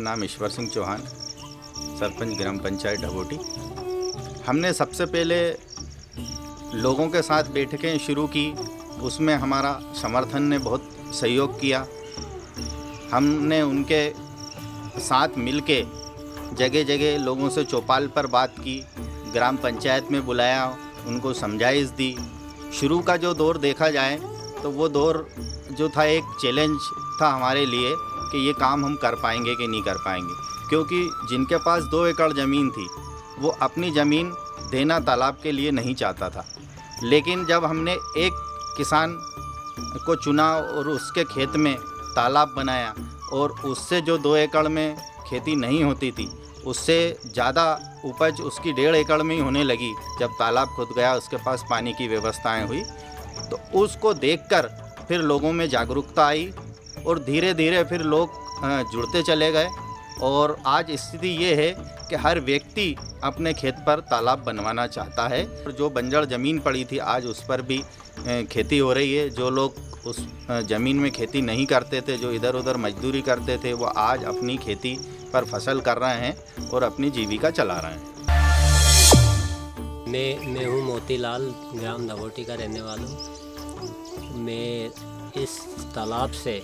नाम ईश्वर सिंह चौहान, सरपंच ग्राम पंचायत ढबोटी। हमने सबसे पहले लोगों के साथ बैठकें शुरू की, उसमें हमारा समर्थन ने बहुत सहयोग किया। हमने उनके साथ मिलके जगह जगह लोगों से चौपाल पर बात की, ग्राम पंचायत में बुलाया, उनको समझाइश दी। शुरू का जो दौर देखा जाए तो वो दौर जो था एक चैलेंज था हमारे लिए कि ये काम हम कर पाएंगे कि नहीं कर पाएंगे, क्योंकि जिनके पास 2 एकड़ ज़मीन थी वो अपनी ज़मीन देना तालाब के लिए नहीं चाहता था। लेकिन जब हमने एक किसान को चुना और उसके खेत में तालाब बनाया और उससे जो 2 एकड़ में खेती नहीं होती थी उससे ज़्यादा उपज उसकी 1.5 एकड़ में ही होने लगी। जब तालाब खुद गया, उसके पास पानी की व्यवस्थाएं हुई, तो उसको देखकर फिर लोगों में जागरूकता आई और धीरे धीरे फिर लोग जुड़ते चले गए। और आज स्थिति ये है कि हर व्यक्ति अपने खेत पर तालाब बनवाना चाहता है। जो बंजर ज़मीन पड़ी थी आज उस पर भी खेती हो रही है। जो लोग उस ज़मीन में खेती नहीं करते थे, जो इधर उधर मजदूरी करते थे, वो आज अपनी खेती पर फसल कर रहे हैं और अपनी जीविका चला रहे हैं। मैं हूँ मोतीलाल, ग्राम ढबोटी का रहने वाला हूँ। मैं इस तालाब से,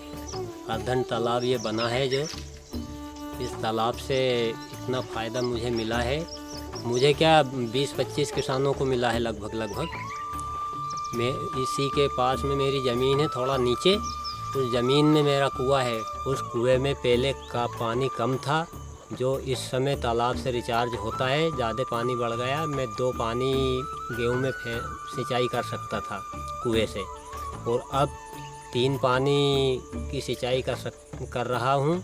अर्धन तालाब ये बना है, जो इस तालाब से इतना फ़ायदा मुझे मिला है, मुझे क्या 20-25 किसानों को मिला है लगभग। मैं इसी के पास में मेरी ज़मीन है, थोड़ा नीचे उस ज़मीन में मेरा कुआं है। उस कुएं में पहले का पानी कम था, जो इस समय तालाब से रिचार्ज होता है। ज़्यादा पानी बढ़ गया, मैं 2 पानी गेहूं में सिंचाई कर सकता था कुएं से, और अब 3 पानी की सिंचाई कर रहा हूं।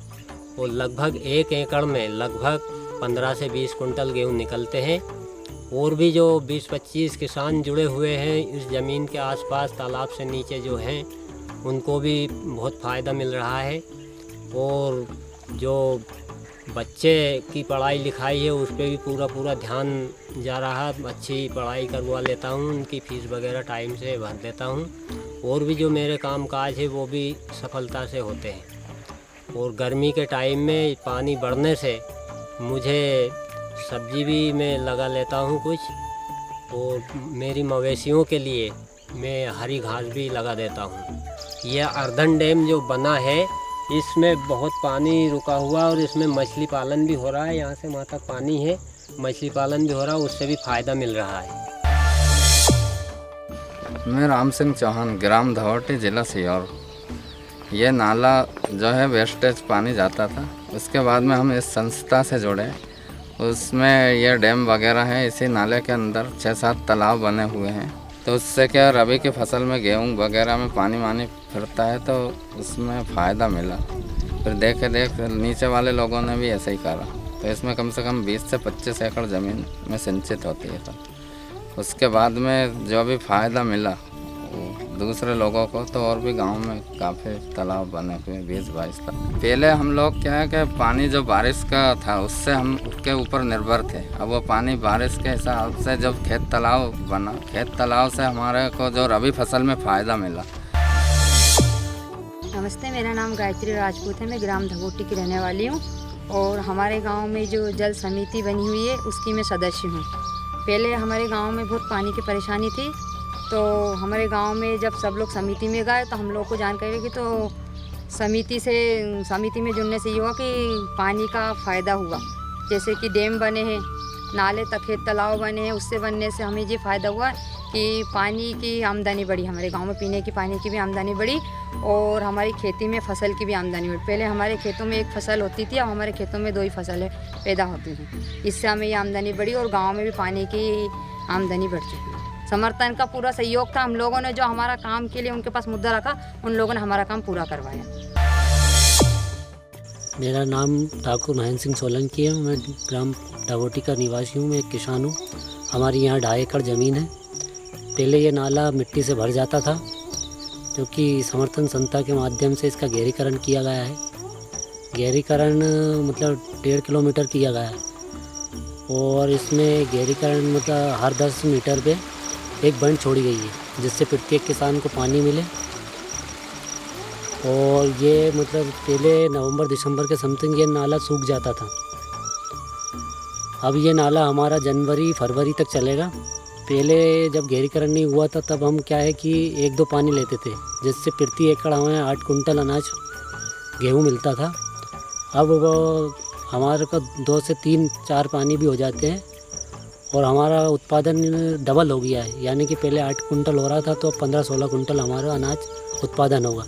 और लगभग 1 एकड़ में लगभग 15 से 20 कुंटल गेहूं निकलते हैं। और भी जो 20-25 किसान जुड़े हुए हैं इस ज़मीन के आसपास, तालाब से नीचे जो हैं, उनको भी बहुत फ़ायदा मिल रहा है। और जो बच्चे की पढ़ाई लिखाई है उस पर भी पूरा ध्यान जा रहा है। अच्छी पढ़ाई करवा लेता हूँ, उनकी फ़ीस वगैरह टाइम से भर देता हूँ। और भी जो मेरे काम काज है वो भी सफलता से होते हैं। और गर्मी के टाइम में पानी बढ़ने से मुझे सब्जी भी मैं लगा लेता हूँ कुछ, और मेरी मवेशियों के लिए मैं हरी घास भी लगा देता हूँ। यह अर्धन डैम जो बना है इसमें बहुत पानी रुका हुआ, और इसमें मछली पालन भी हो रहा है। यहाँ से वहाँ तक पानी है, मछली पालन भी हो रहा है, उससे भी फ़ायदा मिल रहा है। मैं राम सिंह चौहान, ग्राम ढबोटी, जिला सीहोर। ये नाला जो है वेस्टेज पानी जाता था, उसके बाद में हम इस संस्था से जुड़े। उसमें ये डैम वगैरह है, इसी नाले के अंदर 6-7 तालाब बने हुए हैं। तो उससे क्या रबी की फसल में गेहूं वगैरह में पानी फिरता है, तो उसमें फ़ायदा मिला। फिर देख नीचे वाले लोगों ने भी ऐसा ही करा, तो इसमें कम से कम 20 से 25 एकड़ ज़मीन में सिंचित होती है। तो उसके बाद में जो भी फ़ायदा मिला दूसरे लोगों को, तो और भी गांव में काफ़ी तालाब बने हुए 20-22 तक। पहले हम लोग क्या है कि पानी जो बारिश का था उससे हम उसके ऊपर निर्भर थे। अब वो पानी बारिश के हिसाब से जब खेत तालाब बना, खेत तालाब से हमारे को जो रबी फसल में फ़ायदा मिला। नमस्ते, मेरा नाम गायत्री राजपूत है। मैं ग्राम ढबोटी की रहने वाली हूँ, और हमारे गाँव में जो जल समिति बनी हुई है उसकी मैं सदस्य हूँ। पहले हमारे गाँव में बहुत पानी की परेशानी थी, तो हमारे गांव में जब सब लोग समिति में गए तो हम लोग को जानकारी लगी। तो समिति में जुड़ने से ये हुआ कि पानी का फ़ायदा हुआ। जैसे कि डैम बने हैं, नाले तक खेत तालाब बने हैं, उससे बनने से हमें ये फ़ायदा हुआ कि पानी की आमदनी बढ़ी। हमारे गांव में पीने की पानी की भी आमदनी बढ़ी, और हमारी खेती में फसल की भी आमदनी बढ़ी। पहले हमारे खेतों में 1 फसल होती थी, अब हमारे खेतों में 2 ही फसलें पैदा होती हैं। इससे हमें ये आमदनी बढ़ी, और गाँव में भी पानी की आमदनी बढ़ चुकी है। समर्थन का पूरा सहयोग था। हम लोगों ने जो हमारा काम के लिए उनके पास मुद्दा रखा, उन लोगों ने हमारा काम पूरा करवाया। मेरा नाम ठाकुर महेंद्र सिंह सोलंकी है। मैं ग्राम ढबोटी का निवासी हूँ। मैं एक किसान हूँ। हमारी यहाँ 2.5 एकड़ ज़मीन है। पहले ये नाला मिट्टी से भर जाता था, क्योंकि समर्थन संस्था के माध्यम से इसका गहरीकरण किया गया है। गहरीकरण मतलब 1.5 किलोमीटर किया गया है, और इसमें गहरीकरण मतलब हर 10 मीटर पे एक बंड छोड़ी गई है, जिससे प्रत्येक किसान को पानी मिले। और ये मतलब पहले नवंबर दिसंबर के समथिंग ये नाला सूख जाता था। अब ये नाला हमारा जनवरी फरवरी तक चलेगा। पहले जब गहरीकरण नहीं हुआ था तब हम क्या है कि 1-2 पानी लेते थे, जिससे प्रति एकड़ हमें 8 कुंटल अनाज गेहूँ मिलता था। अब वो हमारे को 2 से 3-4 पानी भी हो जाते हैं और हमारा उत्पादन डबल हो गया है। यानी कि पहले 8 कुंटल हो रहा था तो अब 15-16 कुंटल हमारा अनाज उत्पादन होगा।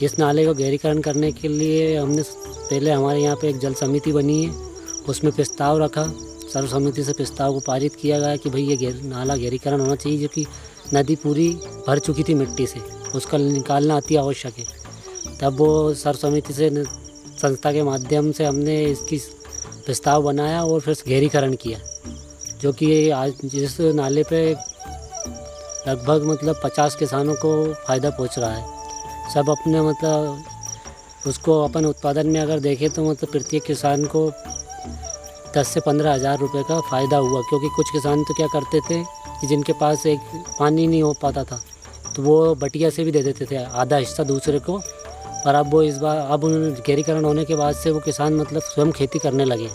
इस नाले को गहरीकरण करने के लिए हमने पहले हमारे यहाँ पे एक जल समिति बनी है, उसमें प्रस्ताव रखा, सर्व समिति से प्रस्ताव को पारित किया गया कि भाई ये नाला गहरीकरण होना चाहिए, जो कि नदी पूरी भर चुकी थी मिट्टी से, उसका निकालना अति आवश्यक है। तब वो सर्व समिति से संस्था के माध्यम से हमने इसकी प्रस्ताव बनाया और फिर गहरीकरण किया, जो कि आज जिस नाले पे लगभग मतलब 50 किसानों को फ़ायदा पहुंच रहा है। सब अपने मतलब उसको अपन उत्पादन में अगर देखें तो मतलब प्रत्येक किसान को 10 से 15 हज़ार रुपये का फ़ायदा हुआ। क्योंकि कुछ किसान तो क्या करते थे कि जिनके पास एक पानी नहीं हो पाता था तो वो बटिया से भी दे देते थे आधा हिस्सा दूसरे को। पर अब वो इस बार अब गहरीकरण होने के बाद से वो किसान मतलब स्वयं खेती करने लगे।